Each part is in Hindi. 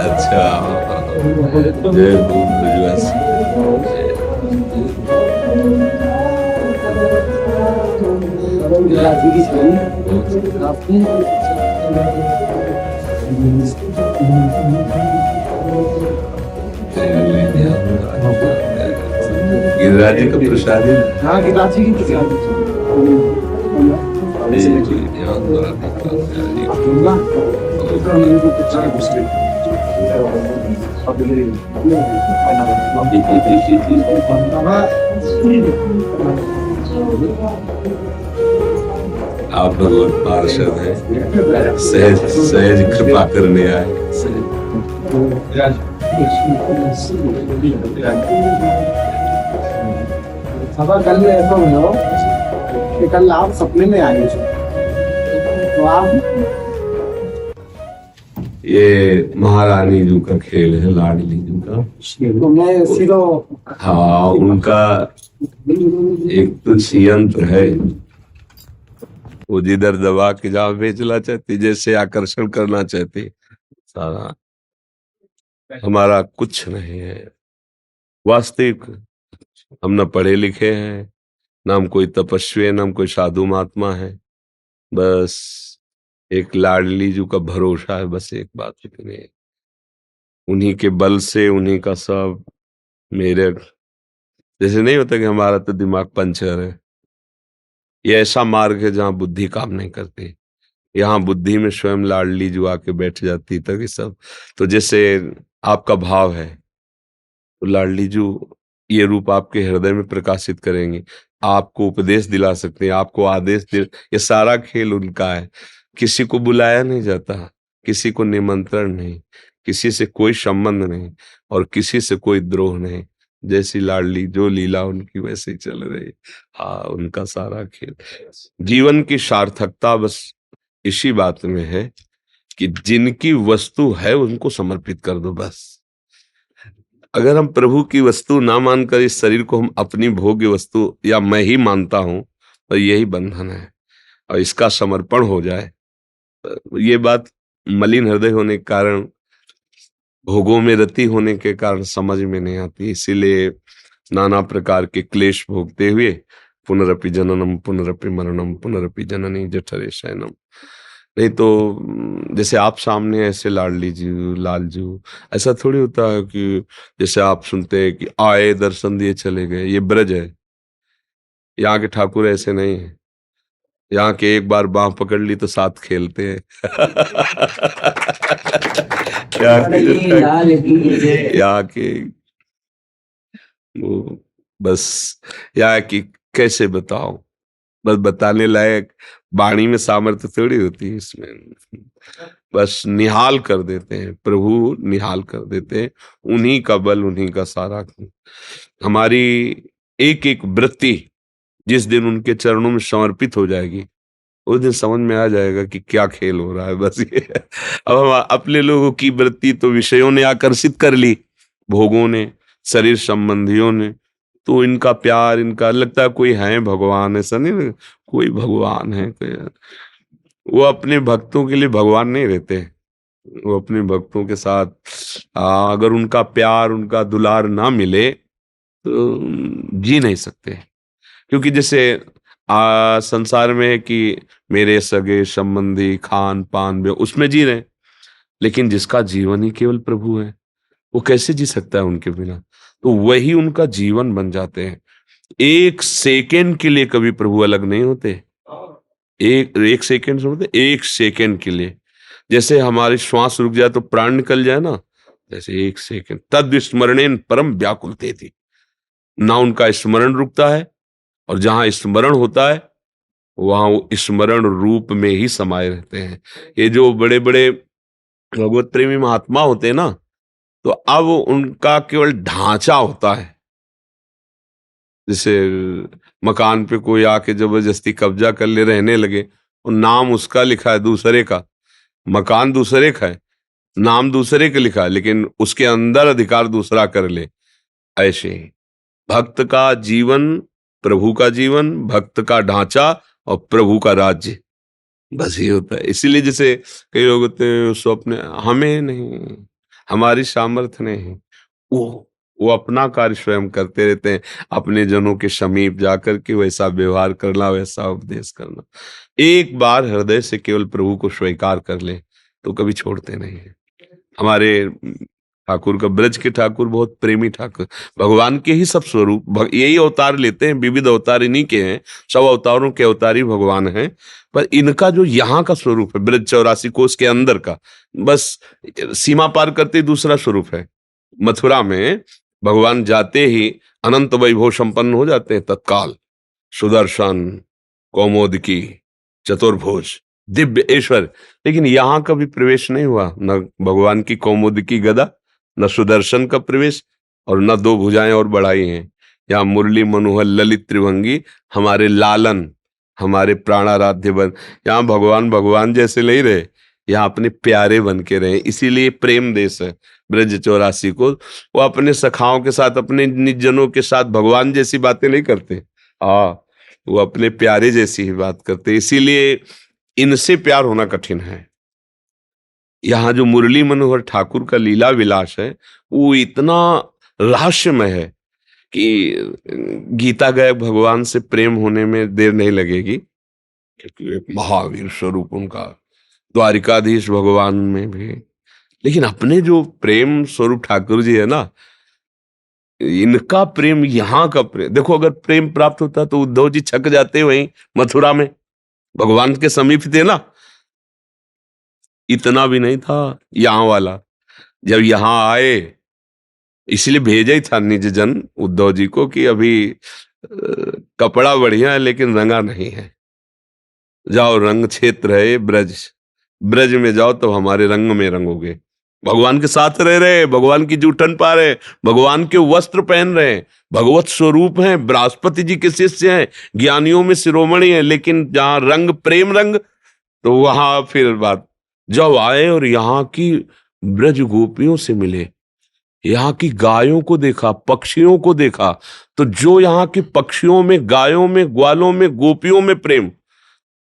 अच्छा, जय हो ब्रजवासी। गिरिराज जी का प्रसाद है। हाँ, गिरिराज जी की प्रसाद आप भगवत पार्षद हैं, सहज सहज कृपा करने आए। कल ऐसा हुआ कि कल आप सपने में आए तो आप, ये महारानी जू का खेल है, लाडली जू का। तो मैं सीधो, हाँ, उनका एक कुछ यंत्र है, वो जिधर दबा के जहाँ बेचना चाहती, जैसे आकर्षण करना चाहती, सारा हमारा कुछ नहीं है वास्तविक। हम न पढ़े लिखे हैं, न हम कोई तपस्वी है, न हम कोई साधु महात्मा है, बस एक लाडली जू का भरोसा है, बस एक बात इतनी है। उन्हीं के बल से, उन्हीं का सब मेरे जैसे नहीं होता कि हमारा तो दिमाग पंचर है। ये ऐसा मार्ग है जहाँ बुद्धि काम नहीं करती, यहाँ बुद्धि में स्वयं लाडली जो आके बैठ जाती तक सब। तो जैसे आपका भाव है, तो लाडली जो ये रूप आपके हृदय में प्रकाशित करेंगे, आपको उपदेश दिला सकते हैं, आपको आदेश दे। ये सारा खेल उनका है। किसी को बुलाया नहीं जाता, किसी को निमंत्रण नहीं, किसी से कोई संबंध नहीं, और किसी से कोई द्रोह नहीं। जैसी लाडली जो लीला उनकी वैसे ही चल रही। हाँ, उनका सारा खेल। जीवन की सार्थकता बस इसी बात में है कि जिनकी वस्तु है उनको समर्पित कर दो बस। अगर हम प्रभु की वस्तु ना मानकर इस शरीर को हम अपनी भोग्य वस्तु या मैं ही मानता हूं, तो यही बंधन है। और इसका समर्पण हो जाए, तो ये बात मलिन हृदय होने के कारण, भोगों में रति होने के कारण समझ में नहीं आती। इसीलिए नाना प्रकार के क्लेश भोगते हुए पुनरपि जननम पुनरपि मरणम पुनरपि जननी जठरे शयनम। नहीं तो जैसे आप सामने ऐसे लाडली जी लालजू, ऐसा थोड़ी होता है कि जैसे आप सुनते हैं कि आए दर्शन दिए चले गए। ये ब्रज है, यहाँ के ठाकुर ऐसे नहीं है। यहाँ के एक बार बाह पकड़ ली तो साथ खेलते हैं। यहाँ के वो बस, यहाँ की कैसे बताओ, बस बताने लायक वाणी में सामर्थ्य थोड़ी होती है इसमें। बस निहाल कर देते हैं, प्रभु निहाल कर देते हैं। उन्हीं का बल, उन्हीं का सारा। हमारी एक एक वृत्ति जिस दिन उनके चरणों में समर्पित हो जाएगी, उस दिन समझ में आ जाएगा कि क्या खेल हो रहा है। बस ये अब हम अपने लोगों की वृत्ति तो विषयों ने आकर्षित कर ली, भोगों ने, शरीर संबंधियों ने। तो इनका प्यार, इनका लगता है कोई है भगवान, ऐसा नहीं, कोई भगवान है कोई। वो अपने भक्तों के लिए भगवान नहीं रहते। वो अपने भक्तों के साथ अगर उनका प्यार, उनका दुलार ना मिले तो जी नहीं सकते। क्योंकि जैसे संसार में है कि मेरे सगे संबंधी खान पान उसमें जी रहे, लेकिन जिसका जीवन ही केवल प्रभु है, वो कैसे जी सकता है उनके बिना। तो वही उनका जीवन बन जाते हैं। एक सेकेंड के लिए कभी प्रभु अलग नहीं होते। एक एक सेकेंड समझते, एक सेकेंड के लिए जैसे हमारी श्वास रुक जाए तो प्राण निकल जाए ना, जैसे एक सेकेंड तद स्मरणेन परम व्याकुलते थी। ना उनका स्मरण रुकता है, और जहां स्मरण होता है वहां वो स्मरण रूप में ही समाये रहते हैं। ये जो बड़े बड़े भगवत प्रेमी महात्मा होते हैं ना, तो अब उनका केवल ढांचा होता है। जैसे मकान पे कोई आके जबरदस्ती कब्जा कर ले, रहने लगे, और नाम उसका लिखा है दूसरे का, मकान दूसरे का है, नाम दूसरे का लिखा है, लेकिन उसके अंदर अधिकार दूसरा कर ले। ऐसे ही भक्त का जीवन, प्रभु का जीवन, भक्त का ढांचा और प्रभु का राज्य, बस ये होता है। इसीलिए जैसे कई लोग होते हैं स्वप्न, हमें नहीं, हमारी सामर्थ्य नहीं, वो अपना कार्य स्वयं करते रहते हैं, अपने जनों के समीप जाकर के वैसा व्यवहार करना, वैसा उपदेश करना। एक बार हृदय से केवल प्रभु को स्वीकार कर ले तो कभी छोड़ते नहीं है। हमारे ठाकुर का, ब्रज के ठाकुर बहुत प्रेमी ठाकुर, भगवान के ही सब स्वरूप, यही अवतार लेते हैं, विविध अवतार इन्हीं के हैं, सब अवतारों के अवतारी भगवान हैं। पर इनका जो यहाँ का स्वरूप है, ब्रज 84 कोस के अंदर का, बस सीमा पार करते ही दूसरा स्वरूप है। मथुरा में भगवान जाते ही अनंत वैभव संपन्न हो जाते हैं तत्काल, सुदर्शन, कौमोदकी, चतुर्भुज, दिव्य ऐश्वर्य। लेकिन यहाँ कभी प्रवेश नहीं हुआ, न भगवान की कौमुदी गदा, न सुदर्शन का प्रवेश, और न दो भुजाएं और बढ़ाई हैं। यहाँ मुरली मनोहर ललित त्रिभंगी, हमारे लालन, हमारे प्राणाराध्य बन, यहाँ भगवान भगवान जैसे नहीं रहे, यहाँ अपने प्यारे बन के रहे। इसीलिए प्रेम देश है ब्रज 84 को। वो अपने सखाओं के साथ, अपने निजनों के साथ भगवान जैसी बातें नहीं करते, वो अपने प्यारे जैसी ही बात करते। इसीलिए इनसे प्यार होना कठिन है। यहाँ जो मुरली मनोहर ठाकुर का लीला विलास है वो इतना रहस्यमय है कि गीता गए भगवान से प्रेम होने में देर नहीं लगेगी, क्योंकि एक महावीर स्वरूप उनका, द्वारिकाधीश भगवान में भी। लेकिन अपने जो प्रेम स्वरूप ठाकुर जी है ना, इनका प्रेम, यहाँ का प्रेम देखो। अगर प्रेम प्राप्त होता तो उद्धव जी छक जाते वहीं मथुरा में, भगवान के समीप थे ना। इतना भी नहीं था यहाँ वाला। जब यहाँ आए, इसलिए भेजा ही था निज जन उद्धव जी को कि अभी कपड़ा बढ़िया है लेकिन रंगा नहीं है, जाओ रंग क्षेत्र है ब्रज, ब्रज में जाओ तो हमारे रंग में रंगोगे। भगवान के साथ रह रहे, भगवान की जूठन पा रहे, भगवान के वस्त्र पहन रहे, भगवत स्वरूप हैं, बृहस्पति जी के शिष्य हैं, ज्ञानियों में शिरोमणि है। लेकिन जहां रंग प्रेम रंग, तो वहां फिर बात। जब आए और यहाँ की ब्रज गोपियों से मिले, यहाँ की गायों को देखा, पक्षियों को देखा, तो जो यहाँ के पक्षियों में, गायों में, ग्वालों में, गोपियों में प्रेम,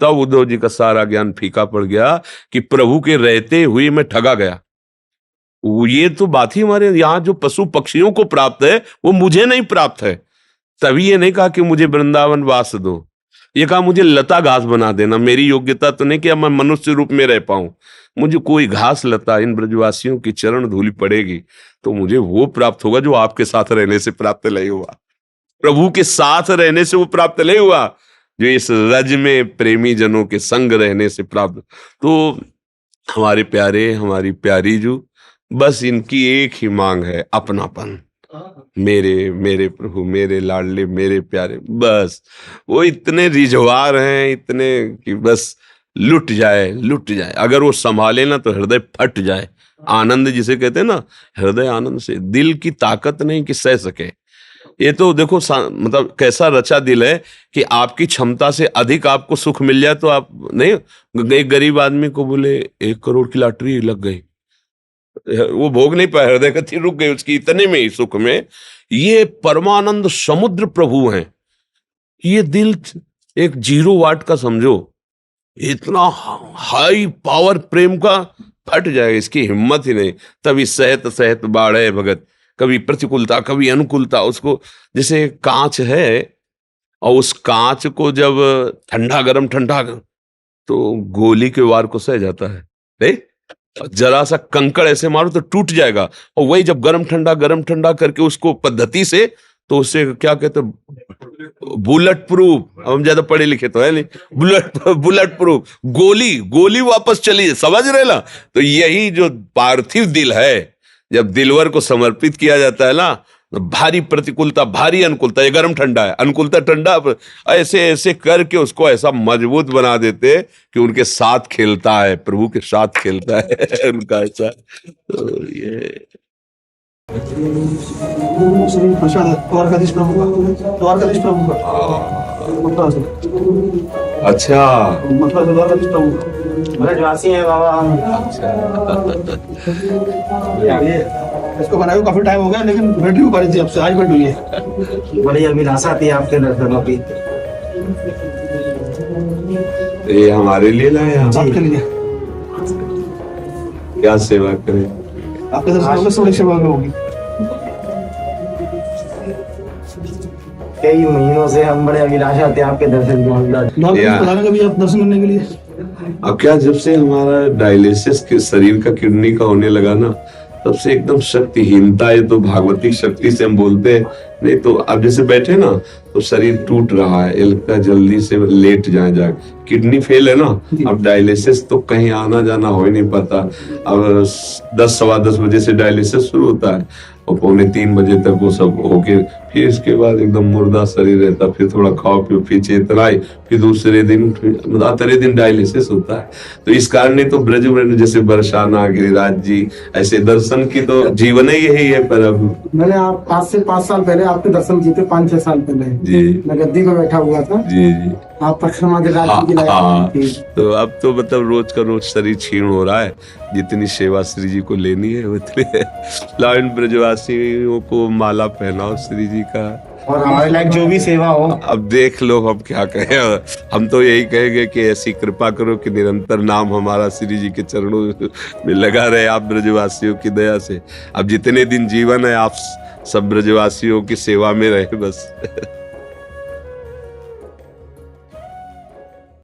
तब उद्धव जी का सारा ज्ञान फीका पड़ गया कि प्रभु के रहते हुए मैं ठगा गया। ये तो बात ही हमारे यहाँ जो पशु पक्षियों को प्राप्त है वो मुझे नहीं प्राप्त है। तभी ये नहीं कहा कि मुझे वृंदावन वास दो, ये कहा मुझे लता घास बना देना। मेरी योग्यता तो नहीं कि मैं मनुष्य रूप में रह पाऊं, मुझे कोई घास लता इन ब्रजवासियों की चरण धूलि पड़ेगी तो मुझे वो प्राप्त होगा जो आपके साथ रहने से प्राप्त नहीं हुआ, प्रभु के साथ रहने से वो प्राप्त नहीं हुआ, जो इस रज में प्रेमी जनों के संग रहने से प्राप्त। तो हमारे प्यारे, हमारी प्यारी जो, बस इनकी एक ही मांग है, अपनापन। मेरे मेरे प्रभु, मेरे लाडले, मेरे प्यारे, बस वो इतने रिझवार हैं, इतने कि बस लुट जाए, लुट जाए। अगर वो संभाले ना तो हृदय फट जाए। आनंद जिसे कहते हैं ना, हृदय आनंद से, दिल की ताकत नहीं कि सह सके। ये तो देखो मतलब कैसा रचा दिल है कि आपकी क्षमता से अधिक आपको सुख मिल जाए तो आप नहीं। एक गरीब आदमी को बोले 1 करोड़ की लॉटरी लग गई, वो भोग नहीं पाया, हृदय गति रुक गई उसकी, इतने में ही सुख में। ये परमानंद समुद्र प्रभु हैं। ये दिल एक 0 वाट का समझो, इतना हाई पावर प्रेम का फट जाएगा, इसकी हिम्मत ही नहीं। तभी सहत सहत बाढ़े भगत, कभी प्रतिकूलता कभी अनुकूलता। उसको जैसे कांच है और उस कांच को जब ठंडा गरम तो गोली के वार को सह जाता है, नहीं? जरा सा कंकड़ ऐसे मारो तो टूट जाएगा, और वही जब गरम ठंडा करके उसको पद्धति से, तो उससे क्या कहते, बुलेट प्रूफ। हम ज्यादा पढ़े लिखे तो है नहीं, बुलेट प्रूफ गोली वापस चली, समझ रहे ना? तो यही जो पार्थिव दिल है, जब दिलवर को समर्पित किया जाता है ना, तो भारी प्रतिकूलता, भारी अनुकूलता, ये गर्म ठंडा है, अनुकूलता ठंडा, ऐसे ऐसे करके उसको ऐसा मजबूत बना देते कि उनके साथ खेलता है, प्रभु के साथ खेलता है उनका ऐसा। तो ये द्वारकाधीश प्रभु का अच्छा, मतलब द्वारकाधीश प्रभु ब्रजवासी है बाबा। इसको बनाए काफी टाइम हो गया, लेकिन बैठ नहीं पा रही थी, अब से आज बैठ हुई है। बड़ी अभिलाषा थी आपके दर्शनों की। ये हमारे लिए लाए आप आपके लिए क्या सेवा करें। आपके दर्शन होंगे, थोड़ी सेवा होगी। कई महीनों से हम बड़े अभिलाषा थे आपके दर्शन के। नॉर्मल या। बताना कभी आप दर्शन करने के लिए। अब क्या, जब से हमारा डायलिसिस के शरीर का किडनी का होने लगा ना, तब से एकदम शक्तिहीनता है। तो भागवती शक्ति से हम बोलते हैं, नहीं तो अब जैसे बैठे ना तो शरीर टूट रहा है, ये लगता है जल्दी से लेट जाए जाए। किडनी फेल है ना, अब डायलिसिस तो कहीं आना जाना हो ही नहीं पाता। अब 10 सवा 10 बजे से डायलिसिस शुरू होता है और 2:45 बजे तक वो सब होके फिर इसके बाद एकदम मुर्दा शरीर रहता। फिर थोड़ा खाओ पियो, फिर चेतना आई, फिर दूसरे दिन तीसरे दिन डायलिसिस होता है। तो इस कारण नहीं तो ब्रज में जैसे बरसाना, गिरिराज जी, ऐसे दर्शन की तो जीवन ही यही है। पर अब मैंने आप 5 से 5 साल पहले आपके दर्शन किए थे, 5-6 साल पहले। जी मैं गद्दी पे बैठा हुआ था, जी जी आप परिक्रमा के हाँ, रास्ते की हाँ। थी। तो अब तो मतलब रोज का रोज शरीर क्षीण हो रहा है। जितनी सेवा श्री जी को लेनी है उतनी लाइन ब्रजवासियों को माला पहनाओ श्री जी का। और हमारे लायक जो भी सेवा हो, अब देख लो हम क्या कहें। हम तो यही कहेंगे कि ऐसी कृपा करो कि निरंतर नाम हमारा श्री जी के चरणों में लगा रहे, आप ब्रजवासियों की दया से। अब जितने दिन जीवन है आप सब ब्रजवासियों की सेवा में रहे बस।